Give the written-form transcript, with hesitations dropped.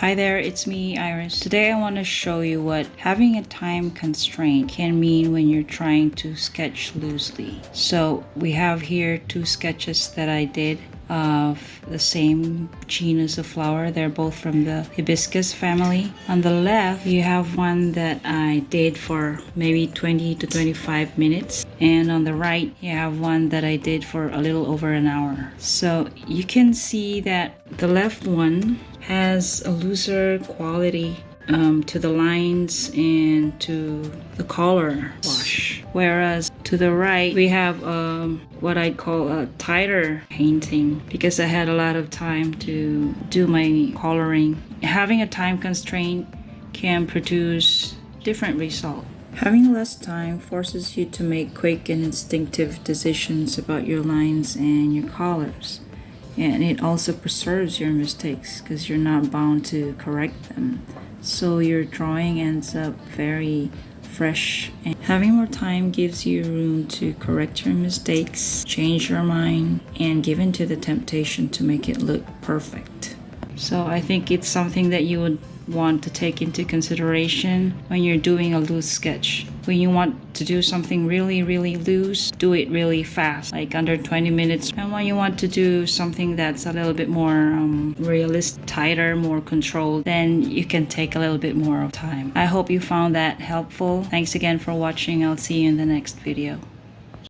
Hi there, it's me, Iris. Today I want to show you what having a time constraint can mean when you're trying to sketch loosely. So we have here two sketches that I did of the same genus of flower. They're both from the hibiscus family. On the left, you have one that I did for maybe 20 to 25 minutes. And on the right, you have one that I did for a little over an hour. So you can see that the left one has a looser quality to the lines and to the color wash. Whereas to the right, we have what I call a tighter painting because I had a lot of time to do my coloring. Having a time constraint can produce different results. Having less time forces you to make quick and instinctive decisions about your lines and your colors. And it also preserves your mistakes because you're not bound to correct them. So your drawing ends up very fresh. And having more time gives you room to correct your mistakes, change your mind, and give in to the temptation to make it look perfect. So I think it's something that you would want to take into consideration when you're doing a loose sketch. When you want to do something really loose, do it really fast, like under 20 minutes. And when you want to do something that's a little bit more realistic, tighter, more controlled, then you can take a little bit more of time. I hope you found that helpful. Thanks again for watching. I'll see you in the next video.